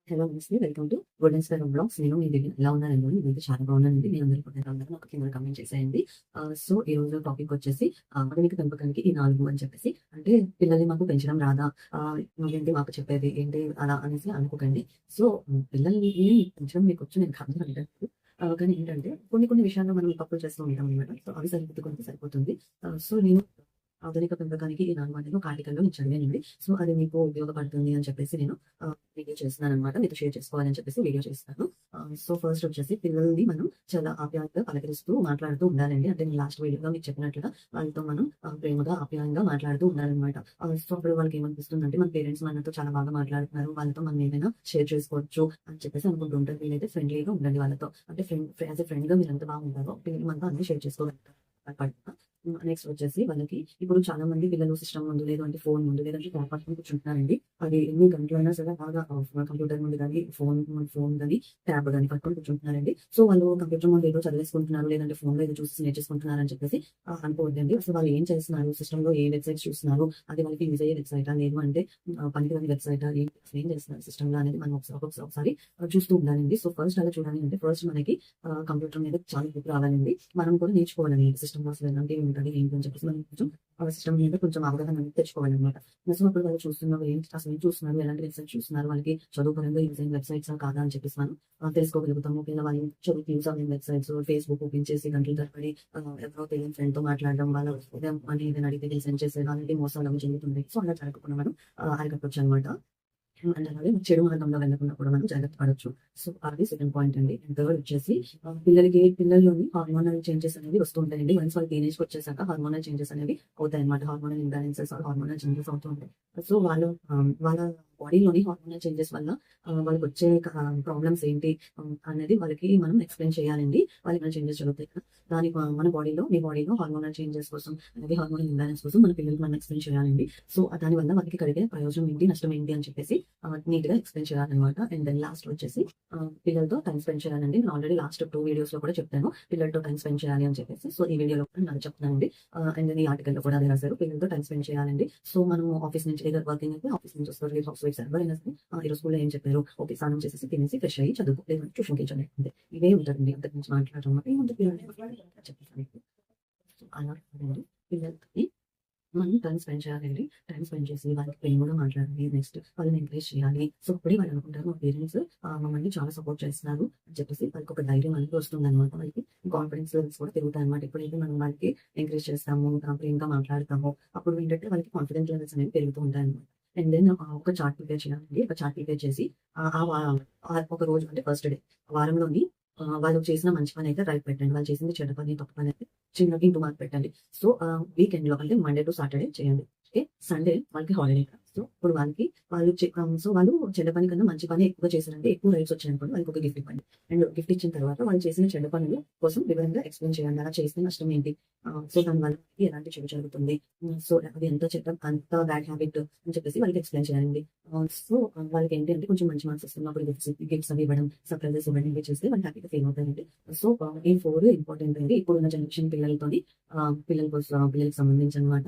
Hello నమస్తే. Welcome to golden star blogs. నేను మీ దివ్య. ఎలా ఉన్నారండి? నేనైతే చాలా బాగున్నానండి. మీ అందరూ కూడా ఎలా ఉన్నారో నాకు కింద కామెంట్ చేసేయండి. సో ఈ రోజు టాపిక్ వచ్చేసి ఆధునిక పెంపకానికి ఈ 4 అని చెప్పేసి. అంటే పిల్లల్ని మాకు పెంచడం రాదా? నువ్వేంటి మాకు చెప్పేది ఏంటి అలా అనేసి అనుకోకండి. సో పిల్లల్ని పెంచడం మీకొచ్చు నేను కాదు అనట్లేదు. కానీ ఏంటంటే కొన్ని విషయాల్లో మనం తప్పులు చేస్తూ ఉంటాం అనమాట. సో అవి సరిదిద్దుకుంటే సరిపోతుంది. సో నేను ఆధునిక పెంపకానికి ఈ 4 వంటలు ఒక ఆర్టికల్‌లో నేను చదివానండి. సో అది మీకు ఉపయోగపడుతుంది అని చెప్పేసి నేను వీడియో చేస్తున్నాననమాట. మీతో షేర్ చేసుకోవాలని చెప్పేసి వీడియో చేస్తున్నాను. సో ఫస్ట్ వచ్చేసి పిల్లల్ని మనం చాలా ఆప్యాయంగా పలకరిస్తూ మాట్లాడుతూ ఉండాలండి. అంటే నేను లాస్ట్ వీడియోలో మీకు చెప్పినట్లుగా వాళ్ళతో మనం ప్రేమగా, ఆప్యాయంగా మాట్లాడుతూ ఉండాలనమాట. సో అప్పుడు వాళ్ళకి ఏమనిపిస్తుందంటే మన పేరెంట్స్ మనతో చాలా బాగా మాట్లాడుతున్నారు. వాళ్ళతో మనం ఏమైనా షేర్ చేసుకోవచ్చు అని చెప్పేసి అనుకుంటూ ఉంటారు. వీళ్ళైతే ఫ్రెండ్లీగా ఉండండి వాళ్ళతో. అంటే యాస్ ఎ ఫ్రెండ్‌గా మీరు ఎంత బాగుంటారో పిల్లలు మనతో అన్ని షేర్ చేసుకోగలుగుతారు. నెక్స్ట్ వచ్చేసి వాళ్ళకి ఇప్పుడు చాలా మంది పిల్లలు సిస్టమ్ ముందు లేదంటే ఫోన్ ముందు లేదంటే ట్యాబ్ పట్టుకొని కూర్చుంటున్నారండి. అది ఎన్ని గంటలైనా సరే బాగా కంప్యూటర్ ముందు కానీ ఫోన్ కానీ ట్యాబ్ కానీ పట్టుకొని కూర్చుంటున్నారండి. సో వాళ్ళు కంప్యూటర్ ముందు ఏదో చదివేసుకుంటున్నారు లేదంటే ఫోన్లో ఏదో చూసి నేర్చేసుకుంటున్నారు అని చెప్పేసి అనుకోవద్దండి. అసలు వాళ్ళు ఏం చేస్తున్నారు, సిస్టమ్‌లో ఏ వెబ్‌సైట్స్ చూస్తున్నారు, అది వాళ్ళకి యూజ్ అయ్యే వెబ్‌సైటా లేదు అంటే పనికిరాని వెబ్‌సైటా, ఏం చేస్తున్నారు సిస్టమ్‌లో అనేది మనం ఒకసారి చూస్తూ ఉండాలండి. సో ఫస్ట్ అలా చూడాలి అంటే ఫస్ట్ మనకి కంప్యూటర్ మీద చాలా గ్రిప్ రావాలండి. మనం కూడా నేర్చుకోవాలండి. సిస్టమ్‌లో అసలు ఎలాంటి ఉంటది ఏంటి అని చెప్పేసి మనం కొంచెం సిస్టమ్ మీద కొంచెం అవగాహన అనేది తెచ్చుకోవాలన్నమాట. సో అప్పుడు వాళ్ళు చూస్తున్నారు ఏంటి అసలు ఏం చూస్తున్నారు, ఎలాంటి వెబ్‌సైట్ చూస్తున్నారు, వాళ్ళకి చదువు పరంగా యూజ్ అయిన వెబ్‌సైట్సా కాదా అని చెప్పేసి మనం తెలుసుకోగలుగుతాము. ఒకవేళ వాళ్ళు చదువుకి యూజ్ అవ్వని వెబ్‌సైట్స్ ఫేస్‌బుక్ ఓపెన్ చేసి గంటల తరబడి ఎవరో తెలియని ఫ్రెండ్‌తో మాట్లాడడం, వాళ్ళ ఉదయం మనీ ఏదైనా అడిగితే సెండ్ చేసేయడం అలాంటి మోసాలు అవి జరుగుతున్నాయి. సో అలా జరగకుండా మనం అరికట్టొచ్చన్నమాట. అండ్ అలాగే చెడు మార్గంలో వెళ్ళకుండా కూడా మనం జాగ్రత్త పడొచ్చు. సో అది సెకండ్ పాయింట్ అండి. అండ్ థర్డ్ వచ్చేసి పిల్లల్లోని హార్మోనల్ చేంజెస్ అనేవి వస్తూ ఉంటాయండి. వన్స్ వాళ్ళు టీనేజ్‌కి వచ్చేసాక హార్మోనల్ చేంజెస్ అనేవి అవుతాయన్నమాట. హార్మోనల్ ఇంబాలెన్సెస్ హార్మోనల్ చేంజెస్ అవుతూ ఉంటాయి. సో వాళ్ళు వాళ్ళ బాడీలోని హార్మోనల్ చేంజెస్ వల్ల వాళ్ళకొచ్చే ప్రాబ్లమ్స్ ఏంటి అనేది వాళ్ళకి మనం ఎక్స్‌ప్లెయిన్ చేయాలండి. వాళ్ళకేమైనా చేంజెస్ జరుగుతాయి కదా! దానికి మన బాడీలో మీ బాడీలో హార్మోనల్ చేంజెస్ కోసం అనేది హార్మోనల్ ఇంబాలెన్స్ కోసం మన పిల్లలకి మనం ఎక్స్‌ప్లెయిన్ చేయాలండి. సో దానివల్ల వాళ్ళకి కలిగే ప్రయోజనం ఏంటి, నష్టం ఏంటి అని చెప్పేసి నీట్‌గా ఎక్స్‌ప్లెయిన్ చేయాలనమాట. అండ్ దెన్ లాస్ట్ వచ్చేసి పిల్లలతో టైమ్ స్పెండ్ చేయాలండి. నేను ఆల్రెడీ లాస్ట్ 2 వీడియోస్‌లో కూడా చెప్పాను. పిల్లలతో టైమ్ స్పెండ్ చేయాలి అని చెప్పేసి. సో ఈ వీడియోలో కూడా నేను చెప్తున్నానండి. అండ్ దెన్ ఈ ఆర్టికల్‌లో కూడా అదే రాశారు. పిల్లలతో టైమ్ స్పెండ్ చేయాలండి. సో మనం ఆఫీస్ నుంచి లేదా వర్కింగ్ అయితే ఆఫీస్ నుంచి వస్తారు. లేదా హౌస్ వైఫ్స్ ఎవరైనా సరే ఈరోజు స్కూల్‌లో ఏం చెప్పారు, ఓకే స్నానం చేసేసి తినేసి ఫ్రెష్ అయ్యి చదువుకో లేదంటే ట్యూషన్‌కెళ్ళండి అంతే. ఇవే ఉంటదండి. అంతకు మించి మాట్లాడడం వల్ల ఏముంటది పిల్లలకి చెప్పేసాను మీకు. సో అలా కాదండి పిల్లలతోని మనం టైమ్ స్పెండ్ చేయాలండి. టైమ్ స్పెండ్ చేసి వాళ్ళకి ప్రేమగా మాట్లాడాలి. నెక్స్ట్ వాళ్ళని ఎంకరేజ్ చేయాలి. సో అప్పుడే వాళ్ళు అనుకుంటారు మా పేరెంట్స్ మమ్మల్ని చాలా సపోర్ట్ చేస్తున్నారు అని చెప్పేసి వాళ్ళకి ఒక ధైర్యం అనేది వస్తుందన్నమాట. వాళ్ళకి కాన్ఫిడెన్స్ లెవెల్స్ కూడా పెరుగుతాయన్నమాట. ఎప్పుడైతే మనం వాళ్ళకి ఎంకరేజ్ చేస్తామో, ప్రేమగా మాట్లాడతామో అప్పుడు ఏంటంటే వాళ్ళకి కాన్ఫిడెన్స్ లెవెల్స్ అనేవి పెరుగుతూ ఉంటాయన్నమాట. అండ్ దెన్ ఒక చార్ట్ ప్రిపేర్ చేయాలండి. ఒక చార్ట్ ప్రిపేర్ చేసి ఆహ్, ఆ వా ఒక రోజు అంటే ఫస్ట్ డే వారంలోని వాళ్ళు చేసిన మంచి పనైతే రైట్ పెట్టండి. వాళ్ళు చేసింది చెడ్డ పని, తప్పు పని అయితే చిన్నగా ఇంటూ మార్క్ పెట్టండి. సో వీకెండ్‌లో అంటే మండే టు సాటర్‌డే చేయండి. ఓకే. సండే వాళ్ళకి హాలిడే. సో ఇప్పుడు వాళ్ళు చెడ్డ పని కన్నా మంచి పని ఎక్కువ చేశారంటే ఎక్కువ రైట్స్ వచ్చాయనుకోండి వాళ్ళకి ఒక గిఫ్ట్ ఇవ్వండి. అండ్ గిఫ్ట్ ఇచ్చిన తర్వాత వాళ్ళు చేసిన చెడ్డ పనులు కోసం వివరంగా ఎక్స్‌ప్లెయిన్ చేయండి. అలా చేస్తే నష్టం ఏంటి? సో దానివల్ల ఎలాంటి చెడు జరుగుతుంది? సో అది ఎంత చెడ్డ అంత బ్యాడ్ హాబిట్ అని చెప్పేసి వాళ్ళకి ఎక్స్‌ప్లెయిన్ చేయాలండి. సో వాళ్ళకి ఏంటి అంటే కొంచెం మంచి మార్క్స్ వస్తున్నప్పుడు గిఫ్ట్స్ అవి ఇవ్వడం, సర్ప్రైజెస్ ఇవ్వడం ఇవి చేస్తే వాళ్ళు హ్యాపీగా ఫీల్ అవుతారండి. సో ఈ 4 ఇంపార్టెంట్ అండి. ఇప్పుడున్న జనరేషన్ పిల్లలతోని పిల్లలకి సంబంధించి అనమాట.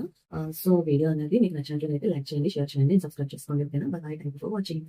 సో వీడియో అనేది మీకు నచ్చినట్లయితే లైక్ చేయండి, షేర్ చేయండి, సబ్స్క్రైబ్ చేసుకోండి. ఓకేనా? Bye. Thank you for watching.